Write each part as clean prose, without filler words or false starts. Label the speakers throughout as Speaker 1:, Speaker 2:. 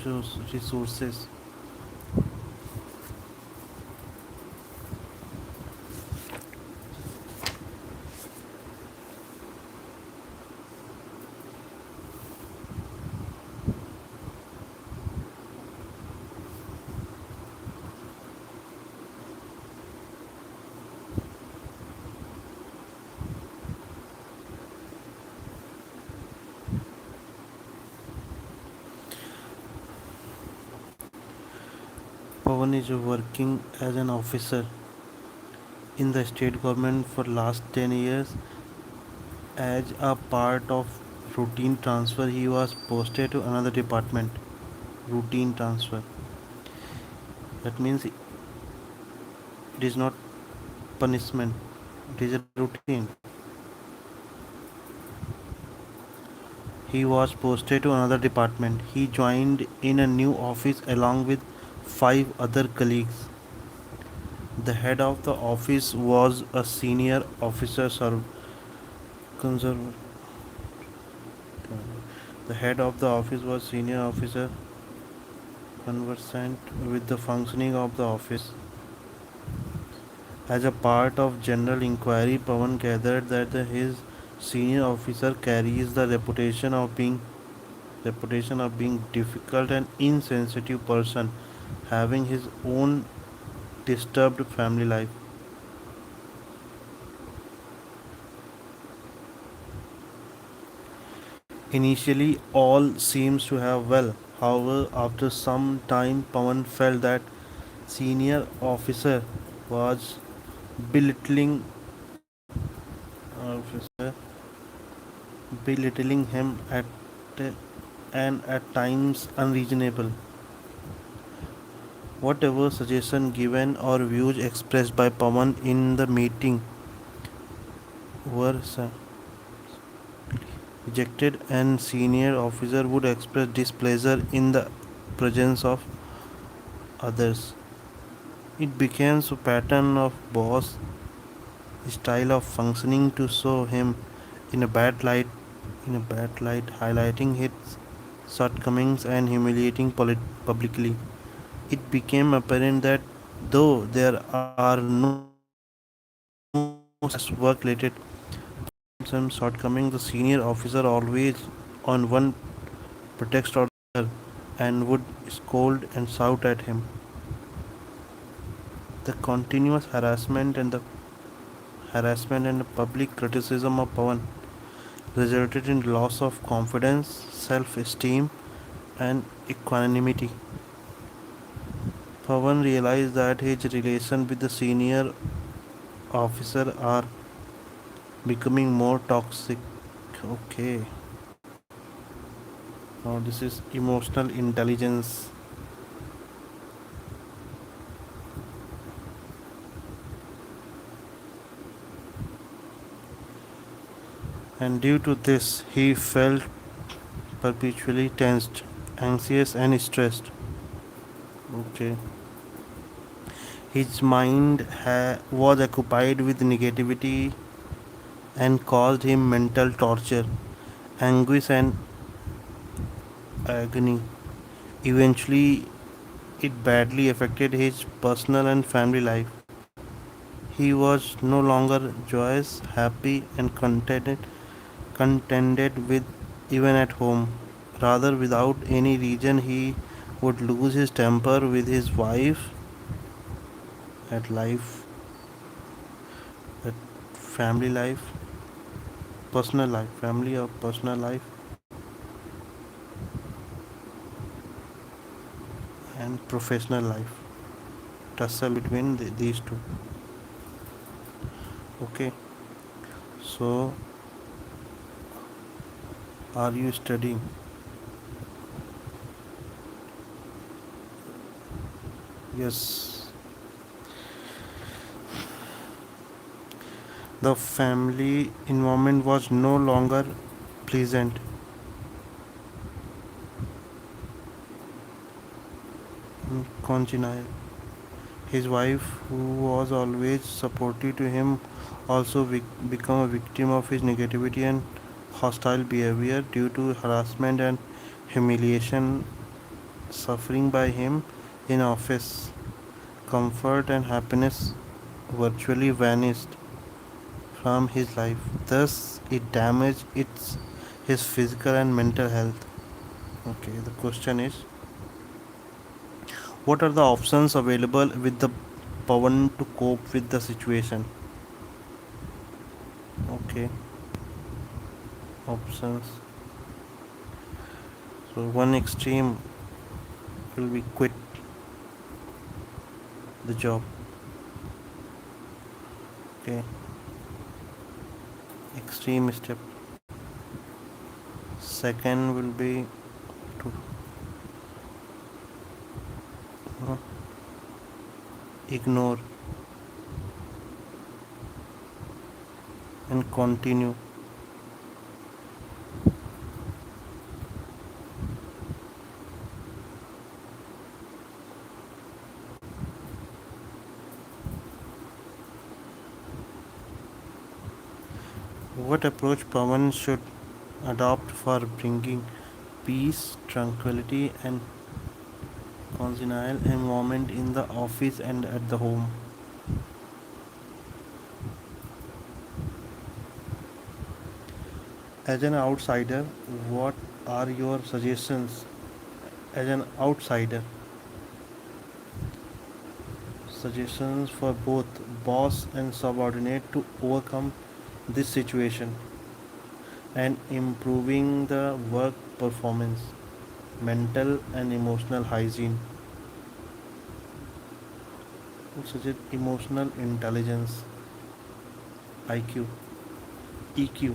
Speaker 1: resources. Pawan is working as an officer in the state government for last 10 years. As a part of routine transfer, he was posted to another department. Routine transfer. That means it is not punishment. It is a routine. He was posted to another department. He joined in a new office along with five other colleagues. The head of the office was a senior officer. Conserv- the head of the office was senior officer conversant with the functioning of the office. As a part of general inquiry, Pawan gathered that his senior officer carries the reputation of being difficult and insensitive person, having his own disturbed family life. Initially, all seems to have well. However, after some time, Pawan felt that senior officer was belittling officer, belittling him at and at times unreasonable. Whatever suggestion given or views expressed by Pawan in the meeting were rejected, and senior officer would express displeasure in the presence of others. It became a pattern of boss style of functioning to show him in a bad light, highlighting his shortcomings and humiliating publicly. It became apparent that though there are no such work-related some shortcomings, the senior officer always on one pretext or the other and would scold and shout at him. The continuous harassment and the public criticism of Pawan resulted in loss of confidence, self-esteem, and equanimity. Pawan realized that his relation with the senior officer are becoming more toxic. Okay, now this is emotional intelligence. And due to this, he felt perpetually tensed, anxious, and stressed. Okay, his mind was occupied with negativity and caused him mental torture, anguish, and agony. Eventually, it badly affected his personal and family life. He was no longer joyous, happy, and contented with even at home. Rather, without any reason, he would lose his temper with his wife at life, at family life, personal life, family or personal life, and professional life. Tussle between these two. Okay, so are you studying? Yes. The family environment was no longer pleasant, congenial. His wife, who was always supportive to him, also became a victim of his negativity and hostile behavior due to harassment and humiliation suffering by him in office. Comfort and happiness virtually vanished from his life. Thus, it damaged his physical and mental health. Okay, the question is, what are the options available with the Pawan to cope with the situation? Okay, options. So, one extreme will be quit the job. Okay, extreme step. Second will be to uh, ignore and continue. What approach Pawan should adopt for bringing peace, tranquility, and congenial environment in the office and at the home? As an outsider, what are your suggestions? As an outsider, suggestions for both boss and subordinate to overcome this situation and improving the work performance, mental and emotional hygiene, such as emotional intelligence, IQ, EQ,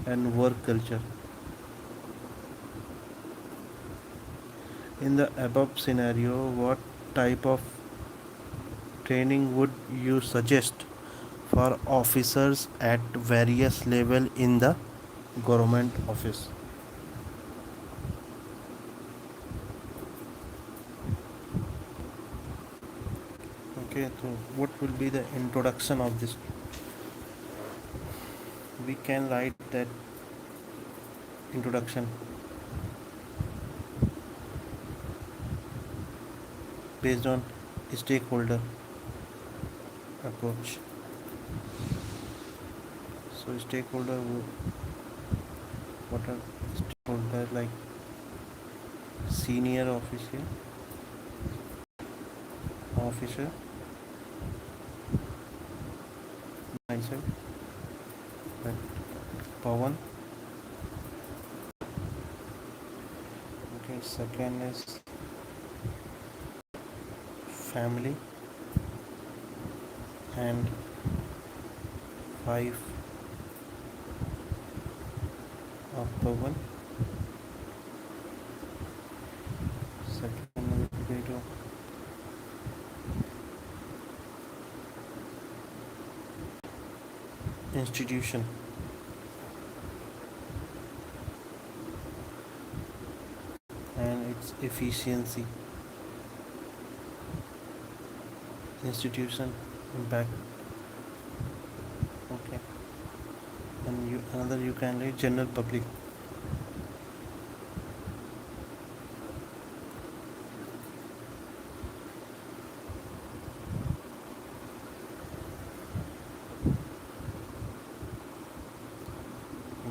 Speaker 1: and work culture. In the above scenario, what type of training would you suggest for officers at various level in the government office? Okay, so what will be the introduction of this? We can write that introduction based on stakeholder approach. So stakeholder, what are stakeholder like senior officer, myself, but Pawan. Okay, second is family and wife of Pawan. Second will be to institution and its efficiency, institution impact. Okay, and you another you can read general public.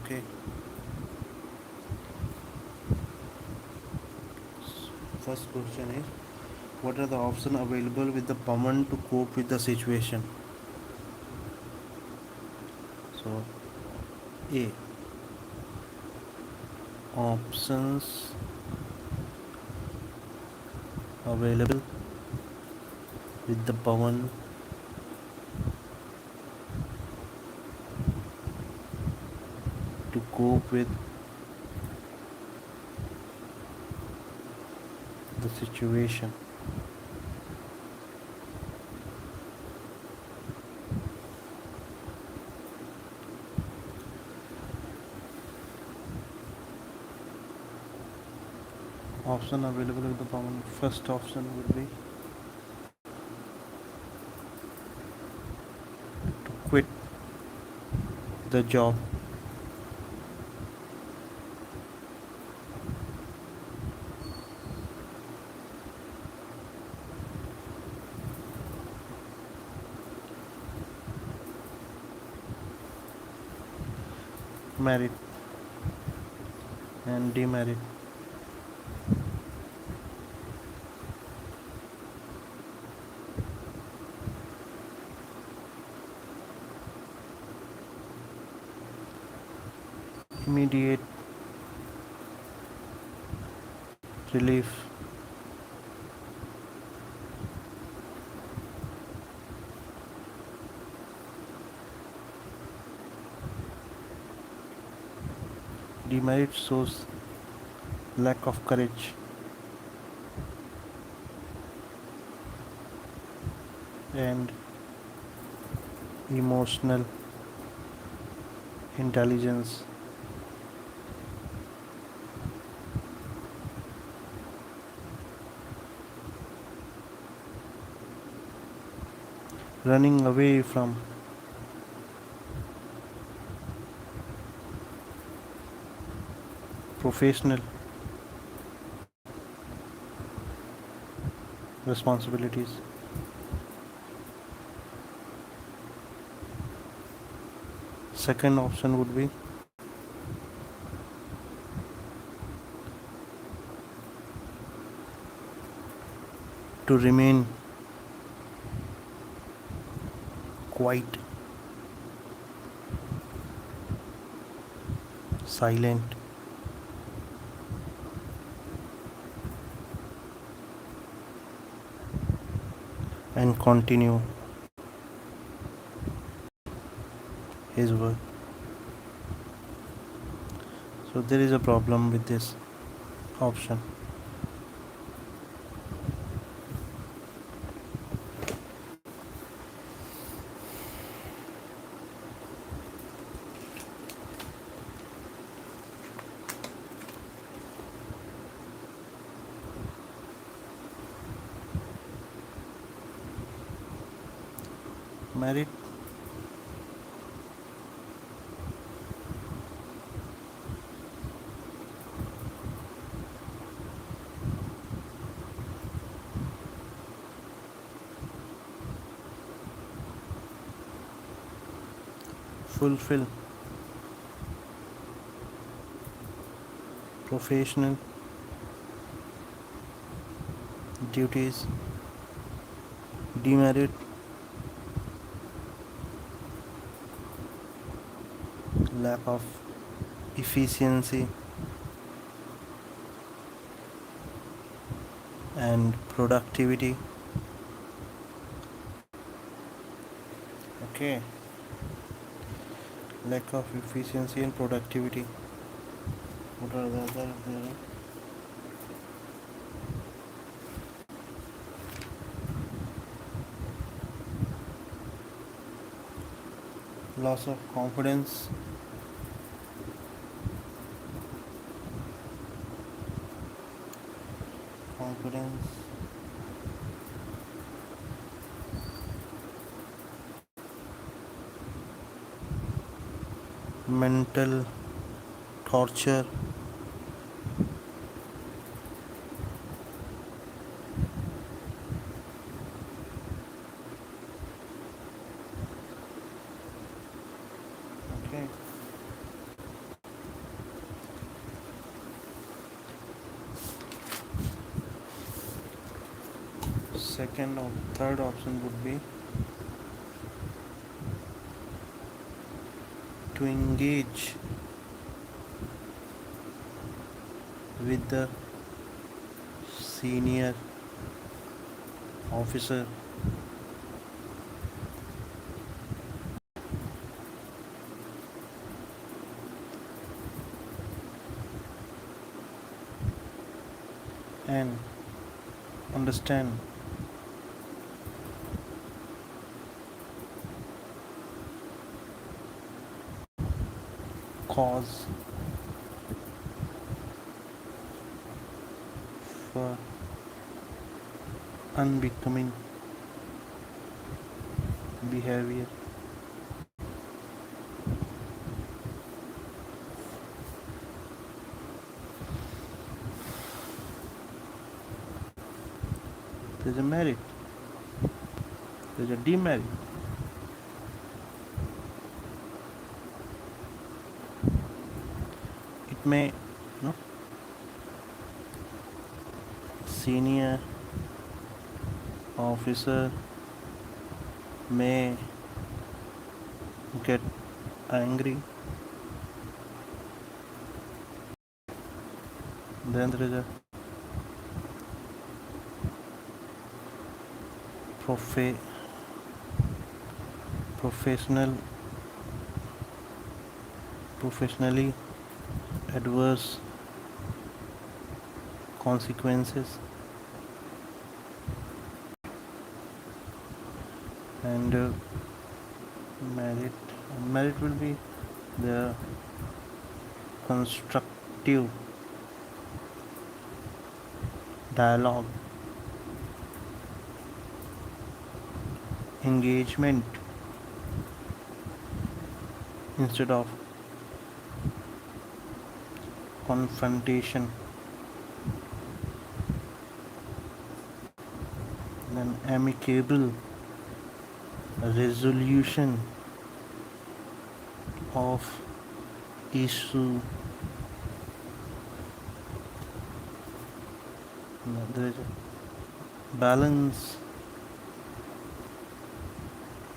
Speaker 1: Okay, first question is, what are the options available with the Pawan to cope with the situation? So A, options available with the Pawan to cope with the situation. Option available with the Pawan. First option would be to quit the job. merit and demerit. Immediate relief, demerit shows lack of courage and emotional intelligence. Running away from professional responsibilities. Second option would be to remain quiet, silent, and continue his work. So there is a problem with this option. Merit fulfill professional duties. Demerit lack of efficiency and productivity. Okay, lack of efficiency and productivity. What are the other there? Loss of confidence, confidence, mental torture, okay. Second or third option would be to engage with the senior officer and understand cause for unbecoming behavior. There's a merit, there's a demerit. may, no, senior officer may get angry. Then there is a profe- professional professionally adverse consequences, and merit merit will be the constructive dialogue, engagement instead of confrontation, then amicable resolution of issue. There is a balance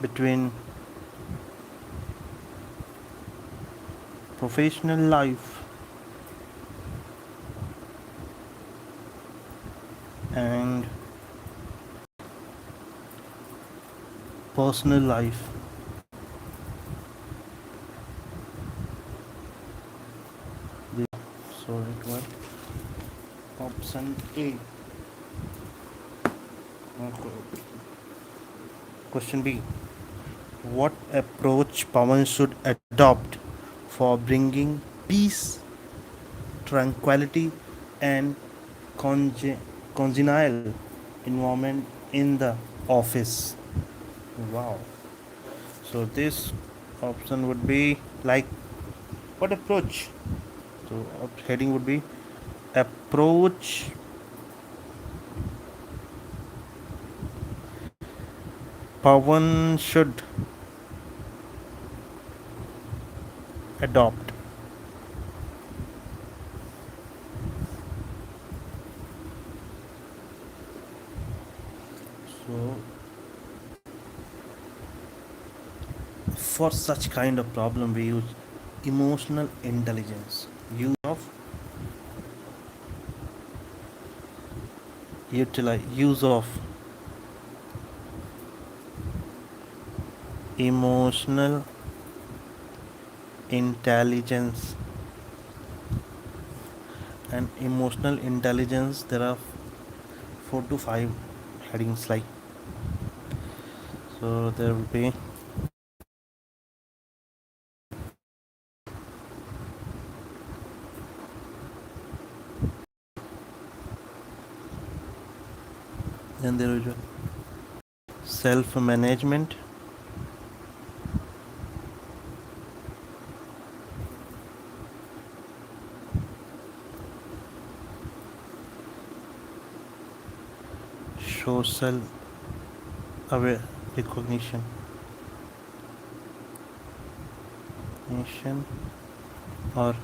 Speaker 1: between professional life and personal life. So it was option A. Question B. What approach Pawan should adopt for bringing peace, tranquility, and congenial environment in the office? Wow. So this option would be like what approach? So heading would be approach Pawan should adopt. So for such kind of problem we use emotional intelligence. Use of emotional intelligence. And emotional intelligence, there are 4 to 5 headings like, so there will be then there is self management, social aware recognition, or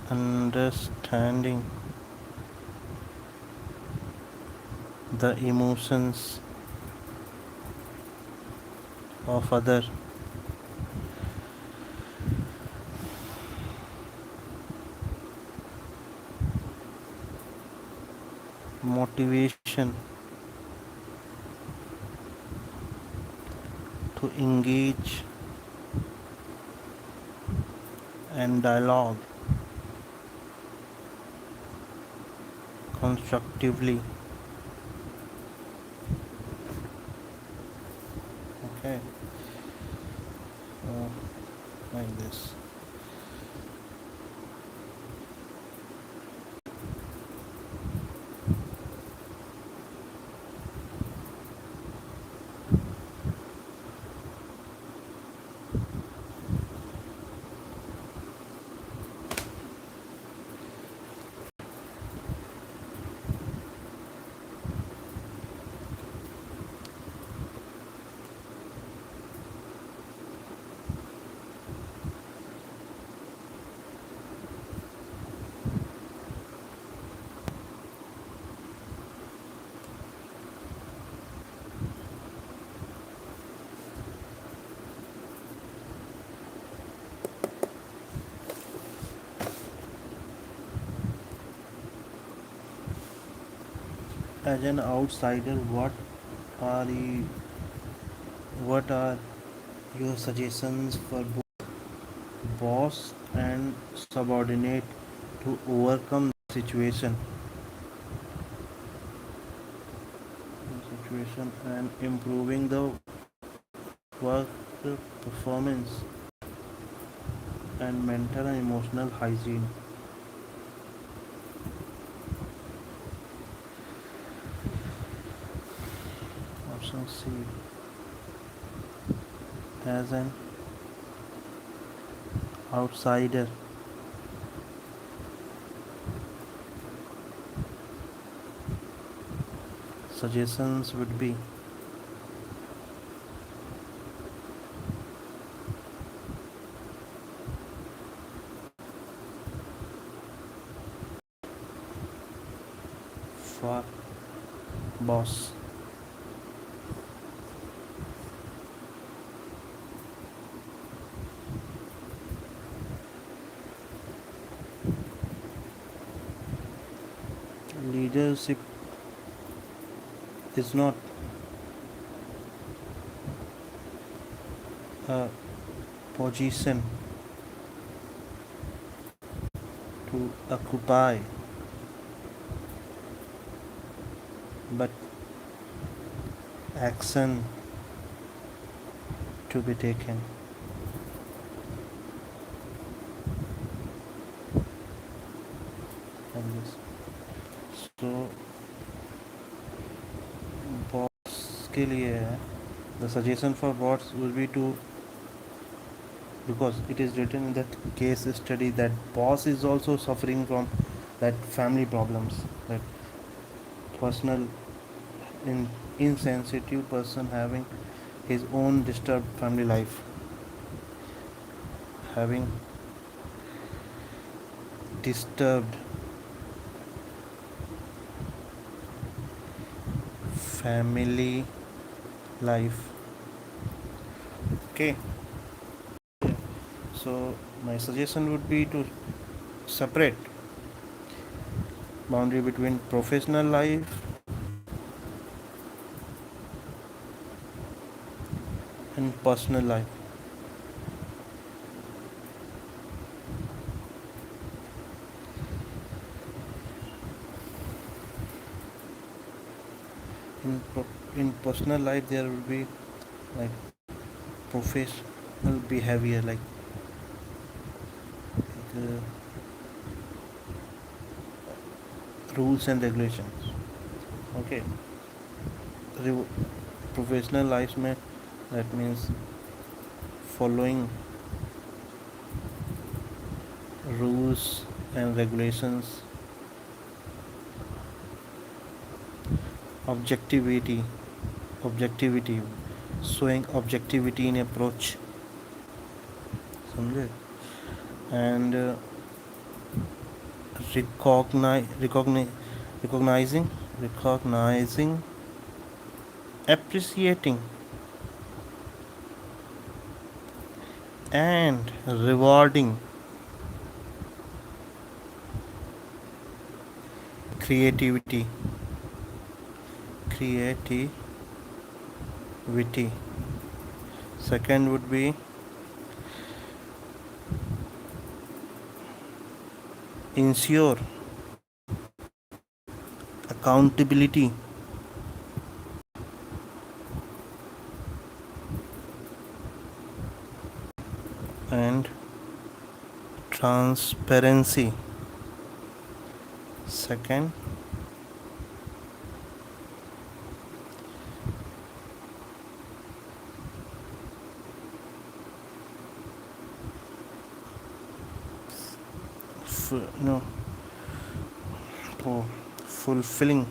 Speaker 1: understanding the emotions of other. Motivation to engage and dialogue constructively. Okay, so like this. As an outsider, are you, what are your suggestions for both boss and subordinate to overcome the situation and improving the work performance and mental and emotional hygiene? Option C. As an outsider, suggestions would be for boss. Leadership is not a position to occupy, but action to be taken. And this. So boss के लिए है, the suggestion for bots will be to, because it is written in the case study that boss is also suffering from that family problems, that personal in, insensitive person having his own disturbed family life, having disturbed family life. Okay, so my suggestion would be to separate boundary between professional life and personal life. In personal life there will be like professional behavior, like the rules and regulations. Okay, professional life में that means following rules and regulations, objectivity, showing objectivity in approach, समझे, and recognizing, appreciating, and rewarding creativity. Second would be ensure accountability and transparency. Second, no, oh, fulfilling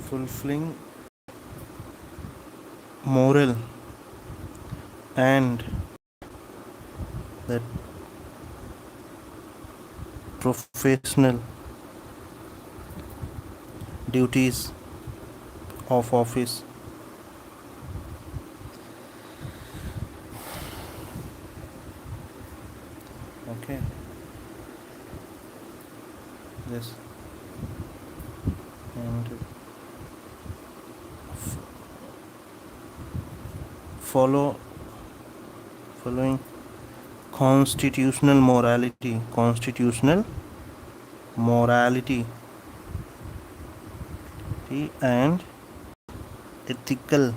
Speaker 1: fulfilling moral and that professional duties of office. Okay, yes, and follow following constitutional morality and ethical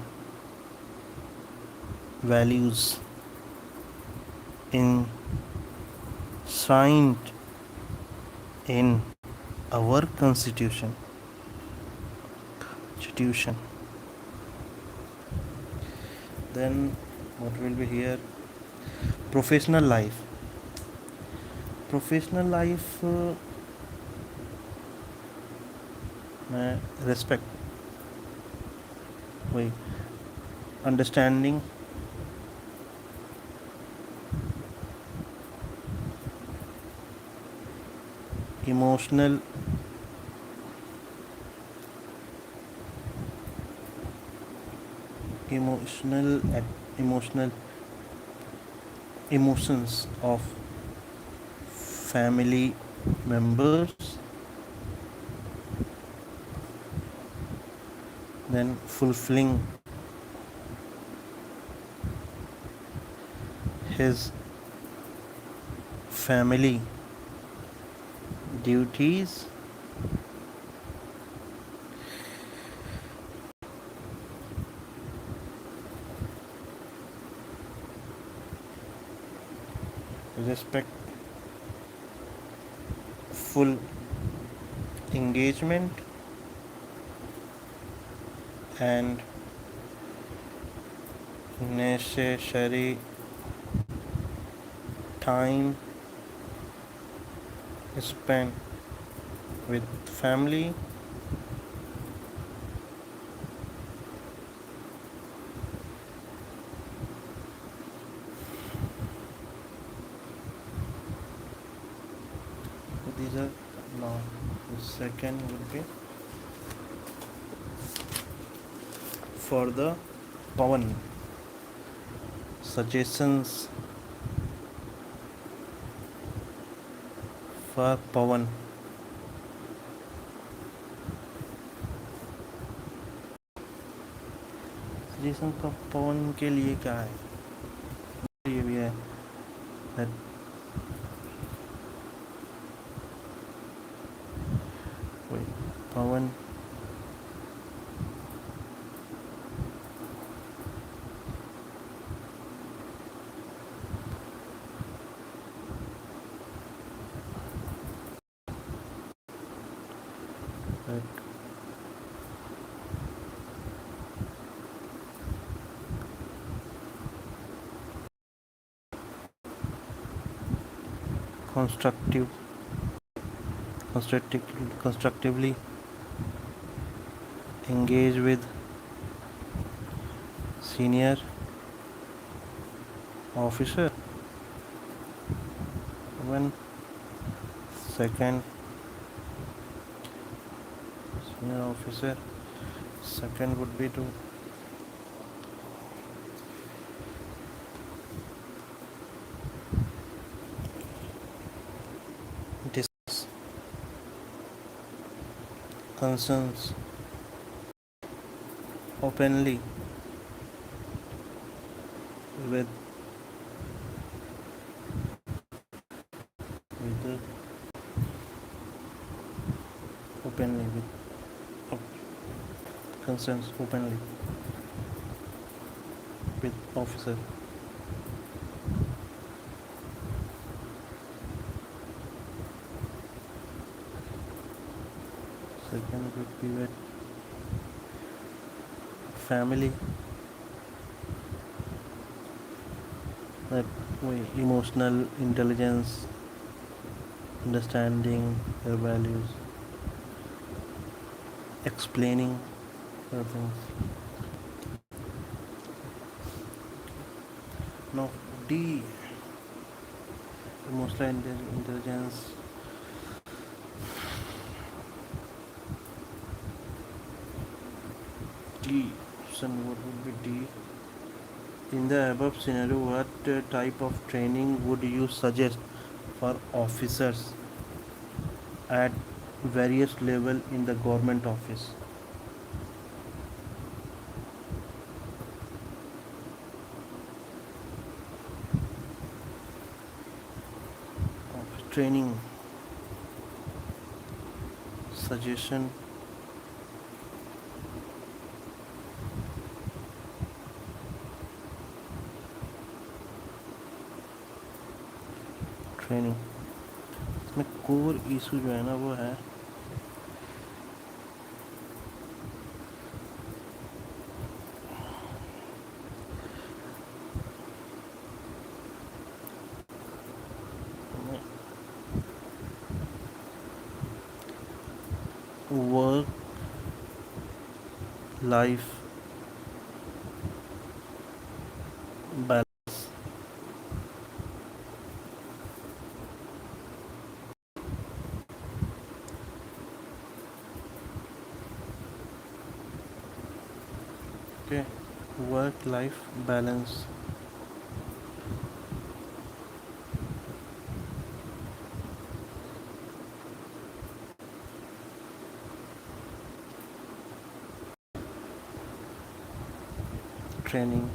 Speaker 1: values enshrined in our constitution. Then what will be here? Professional life. Professional life, respect. Wait, understanding emotional emotional emotional emotions of family members, then fulfilling his family duties, respectful engagement, and necessary time spent with family. These are now the second would be for the Pawan suggestions for Pawan. Suggestion का पवन के लिए क्या है? ये भी है that wait, Pawan that constructive constructively engage with senior officer. When second senior officer, second would be to discuss concerns openly with with openly with concerns openly with officer. Second would be with family, that way emotional intelligence, understanding their values, explaining their things. Now D, emotional intelligence. D option, what would be D? In the above scenario, what type of training would you suggest for officers at various level in the government office. Training, suggestion, training. इसमें core issue जो है ना वो है work life balance. Okay, work life balance. Training.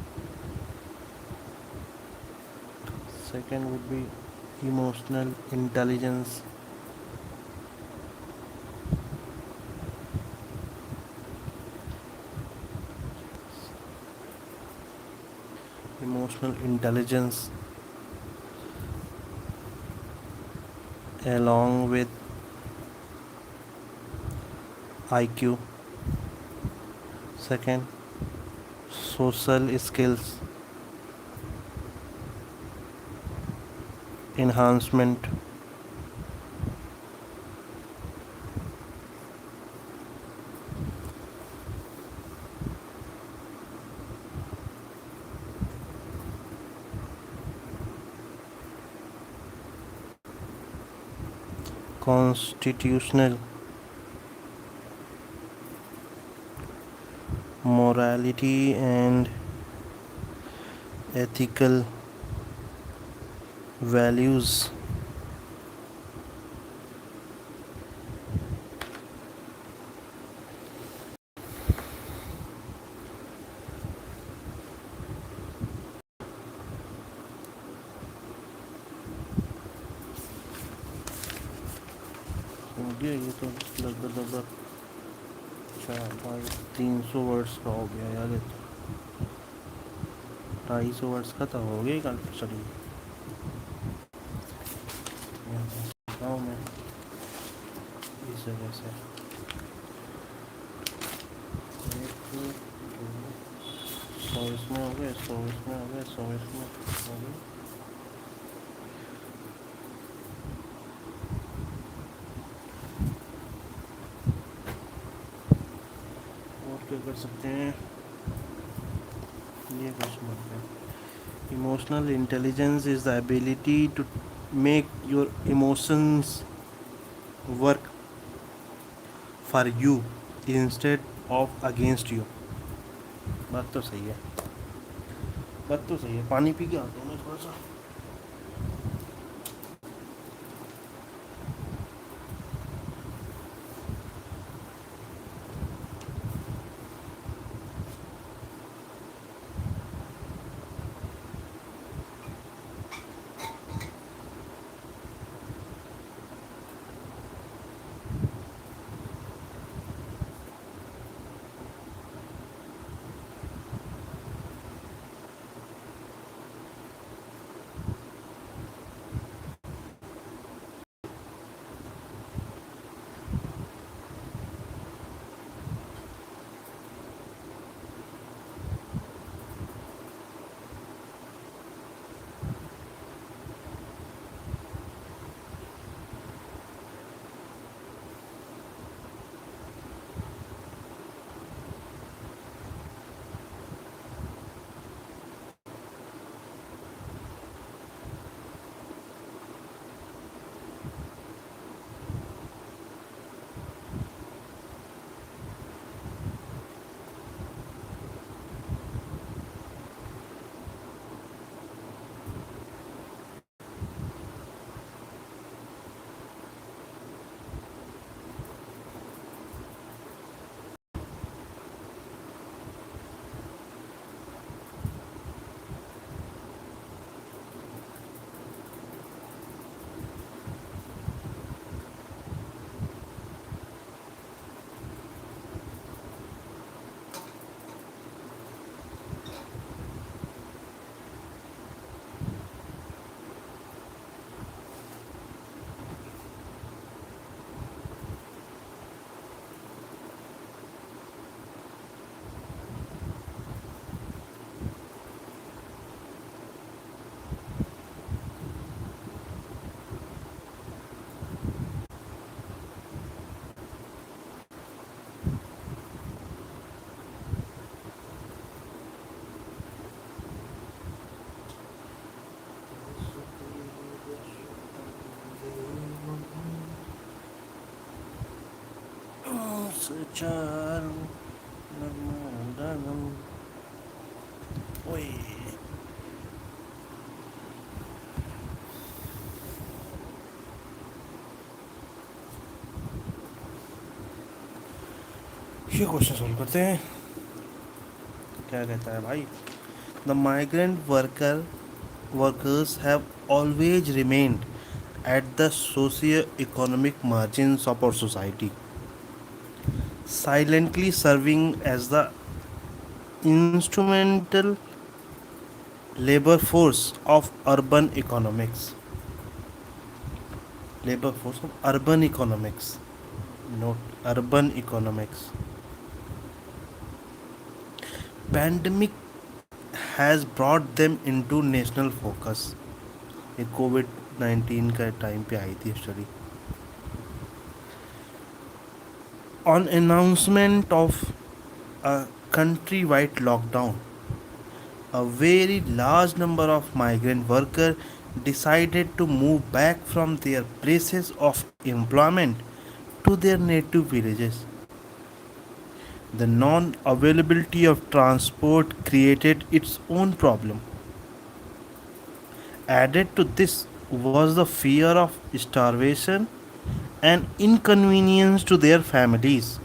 Speaker 1: Second would be emotional intelligence. Emotional intelligence along with IQ. Second, social skills enhancement. Constitutional morality and ethical values. हो गया ये तो लगभग 300 वर्ड्स का हो गया यार। ये 250 वर्ड्स का तो हो गया कल स्टडी। गाँव में इस वजह से एक, 100 इसमें हो गए, 100 इसमें हो गए, 100 इसमें हो गए। और क्या कर सकते हैं, ये क्वेश्चन बनता है। Emotional intelligence is the ability to make your emotions work for you instead of against you. बात तो सही है, बात तो सही है। पानी पी के आता हूँ मैं थोड़ा सा। चारू नमोदनम ओए ये क्वेश्चन सॉल्व करते हैं क्या कहता है भाई the migrant workers have always remained at the socio-economic margins of our society, silently serving as the instrumental labor force of urban economics. Labor force of urban economics. Note urban economics. Pandemic has brought them into national focus. ये Covid 19 का time पे आई थी study on announcement of a countrywide lockdown. A very large number of migrant workers decided to move back from their places of employment to their native villages. The non availability of transport created its own problem. Added to this was the fear of starvation and inconvenience to their families.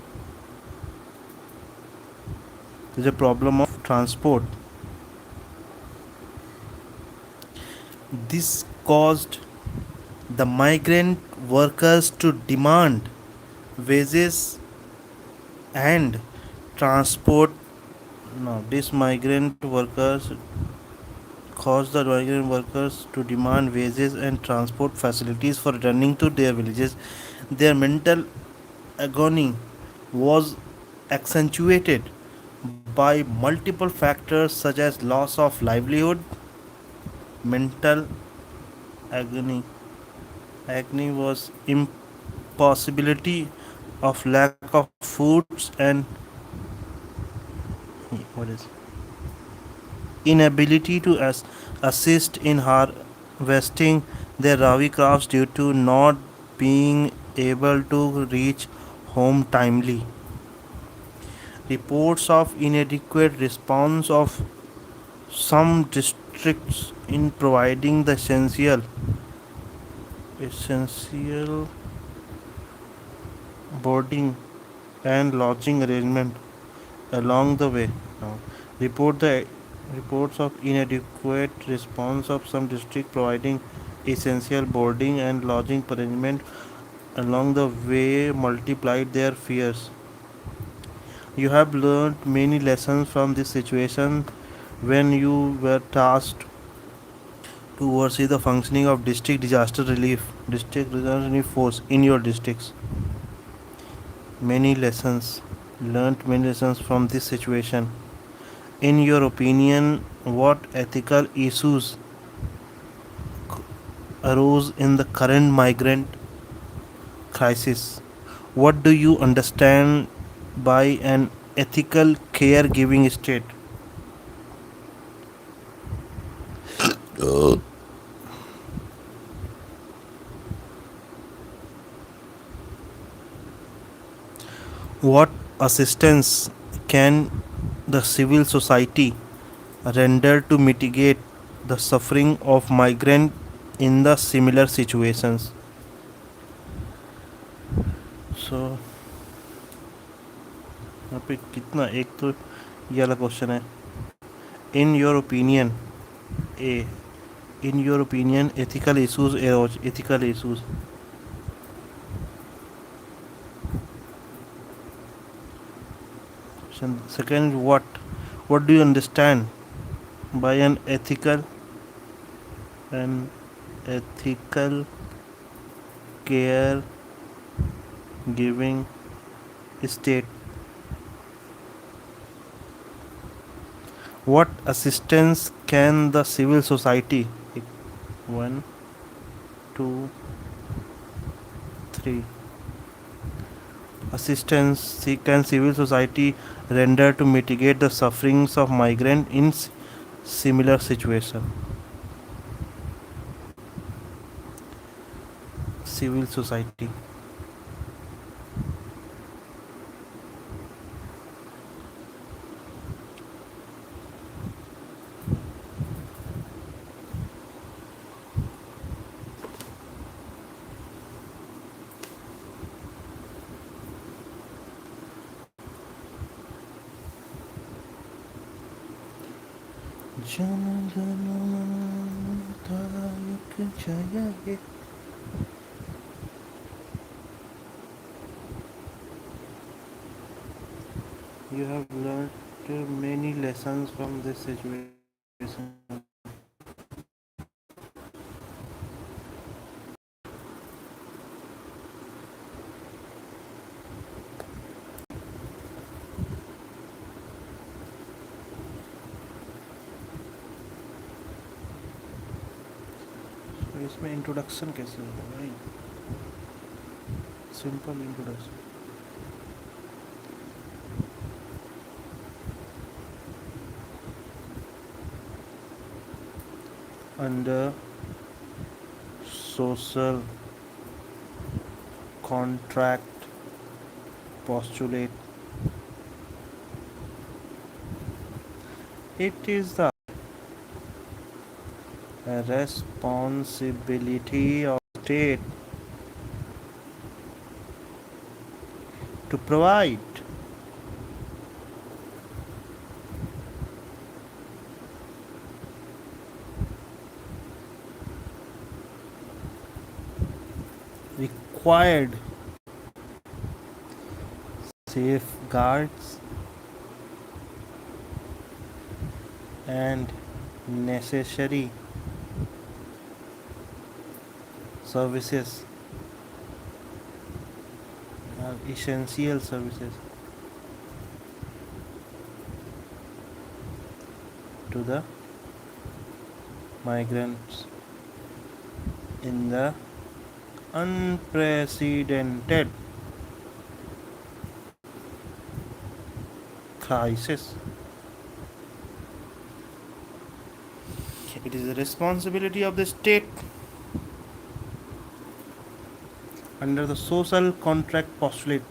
Speaker 1: There's a problem of transport. This caused the migrant workers to demand wages and transport. No, this migrant workers caused the migrant workers to demand wages and transport facilities for returning to their villages. Their mental agony was accentuated by multiple factors such as loss of livelihood, mental agony. Agony was impossibility of lack of foods and what is inability to assist in harvesting their ravi crops due to not being able to reach home timely. Reports of inadequate response of some districts in providing the essential boarding and lodging arrangement along the way. Now, report the reports of inadequate response of some district providing essential boarding and lodging arrangement along the way multiplied their fears. You have learned many lessons from this situation when you were tasked to oversee the functioning of district disaster relief force in your districts. Many lessons learned many lessons from this situation. In your opinion, what ethical issues arose in the current migrant crisis? What do you understand by an ethical caregiving state? What assistance can the civil society render to mitigate the suffering of migrants in the similar situations? So यहाँ पे कितना एक तो ये वाला question है in your opinion A in your opinion ethical issues second what do you understand by an ethical care giving state? What assistance can the civil society 1 2 3 assistance can civil society render to mitigate the sufferings of migrants in similar situation? Civil society Jana Gana मन दायक जय हे. You have learned many lessons from this situation. तो इसमें introduction कैसे होगा भाई? Simple introduction. Under social contract postulate, it is the responsibility of state to provide required safeguards and necessary services, essential services to the migrants in the unprecedented crisis. It is the responsibility of the state under the social contract postulate